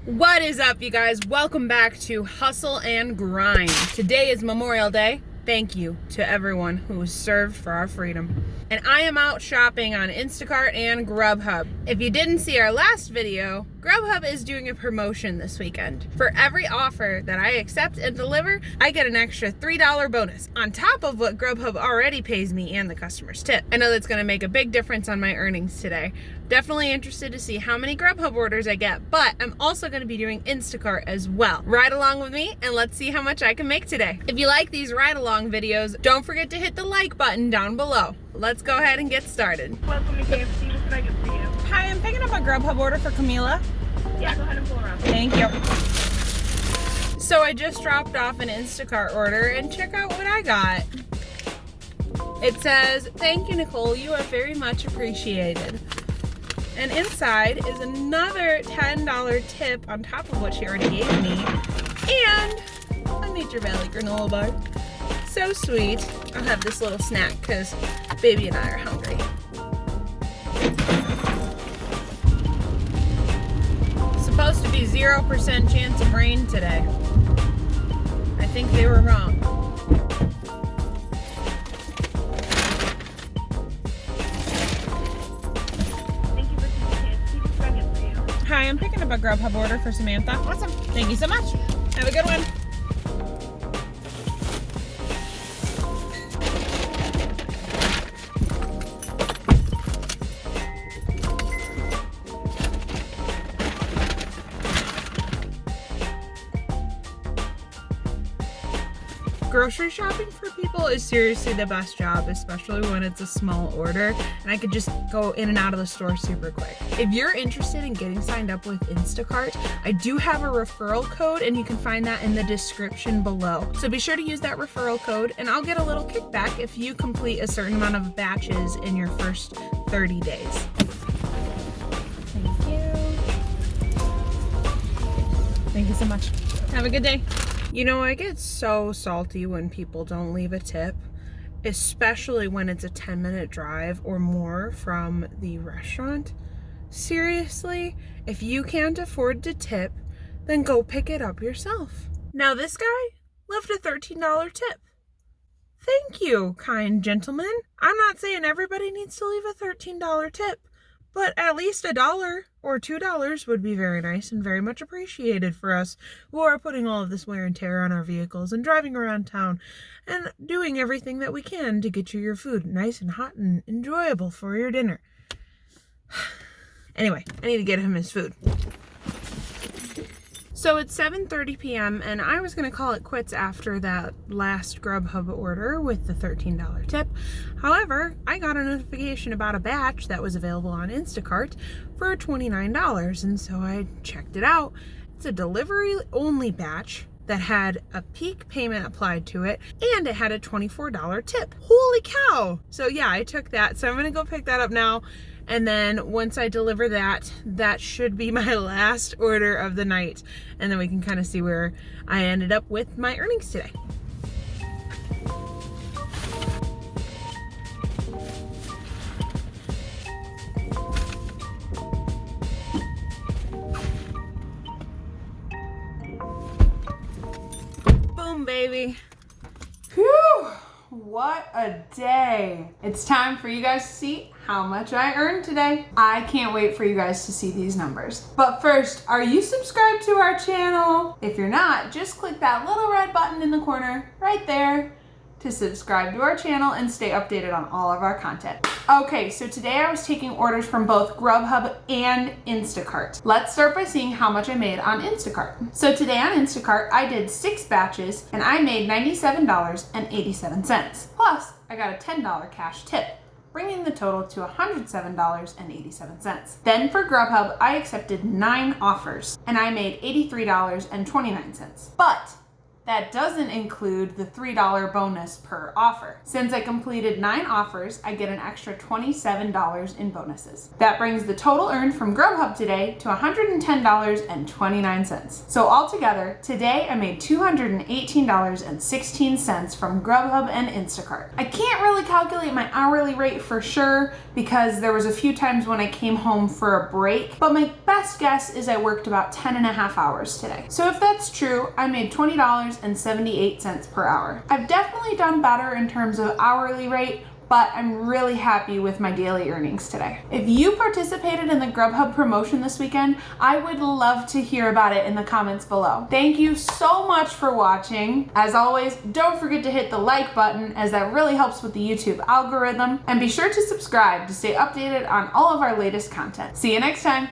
What is up, you guys? Welcome back to Hustle and Grind. Today is Memorial Day. Thank you to everyone who was served for our freedom. And I am out shopping on Instacart and GrubHub. If you didn't see our last video, GrubHub is doing a promotion this weekend. For every offer that I accept and deliver, I get an extra $3 bonus on top of what GrubHub already pays me and the customer's tip. I know that's going to make a big difference on my earnings today. Definitely interested to see how many GrubHub orders I get, but I'm also going to be doing Instacart as well. Ride along with me and let's see how much I can make today. If you like these ride along videos, don't forget to hit the like button down below. Let's go ahead and get started. Welcome to KFC. What can I get for you? Hi, I'm picking up a GrubHub order for Camila. Yeah, go ahead and pull around. Thank you. So I just dropped off an Instacart order and check out what I got. It says, "Thank you, Nicole. You are very much appreciated." And inside is another $10 tip on top of what she already gave me. And a Nature Valley granola bar. So sweet. I'll have this little snack because baby and I are hungry. Supposed to be 0% chance of rain today. I think they were wrong. Thank you for choosing KFC. What can I get for you? Hi, I'm picking up a GrubHub order for Samantha. Awesome. Thank you so much. Have a good one. Grocery shopping for people is seriously the best job, especially when it's a small order and I could just go in and out of the store super quick. If you're interested in getting signed up with Instacart, I do have a referral code and you can find that in the description below. So be sure to use that referral code and I'll get a little kickback if you complete a certain amount of batches in your first 30 days. Thank you. Thank you so much. Have a good day. You know, I get so salty when people don't leave a tip, especially when it's a 10-minute drive or more from the restaurant. Seriously, if you can't afford to tip, then go pick it up yourself. Now this guy left a $13 tip. Thank you, kind gentleman. I'm not saying everybody needs to leave a $13 tip, but at least $1 or $2 would be very nice and very much appreciated for us who are putting all of this wear and tear on our vehicles and driving around town and doing everything that we can to get you your food nice and hot and enjoyable for your dinner. Anyway, I need to get him his food. So it's 7:30 p.m. and I was going to call it quits after that last GrubHub order with the $13 tip. However, I got a notification about a batch that was available on Instacart for $29, and so I checked it out. It's a delivery only batch that had a peak payment applied to it and it had a $24 tip. Holy cow! So yeah, I took that. So I'm going to go pick that up now. And then once I deliver that, that should be my last order of the night. And then we can kind of see where I ended up with my earnings today. Boom, baby. Whew! What a day. It's time for you guys to see how much I earned today. I can't wait for you guys to see these numbers. But first, are you subscribed to our channel? If you're not, just click that little red button in the corner right there to subscribe to our channel and stay updated on all of our content. Okay, so today I was taking orders from both GrubHub and Instacart. Let's start by seeing how much I made on Instacart. So today on Instacart, I did 6 batches and I made $97.87. Plus, I got a $10 cash tip, bringing the total to $107.87. Then for GrubHub, I accepted 9 offers and I made $83.29. But That doesn't include the $3 bonus per offer. Since I completed 9 offers, I get an extra $27 in bonuses. That brings the total earned from GrubHub today to $110.29. So altogether, today I made $218.16 from GrubHub and Instacart. I can't really calculate my hourly rate for sure because there was a few times when I came home for a break, but my best guess is I worked about 10 and a half hours today. So if that's true, I made $20.78 per hour. I've definitely done better in terms of hourly rate, but I'm really happy with my daily earnings today. If you participated in the GrubHub promotion this weekend, I would love to hear about it in the comments below. Thank you so much for watching. As always, don't forget to hit the like button as that really helps with the YouTube algorithm, and be sure to subscribe to stay updated on all of our latest content. See you next time.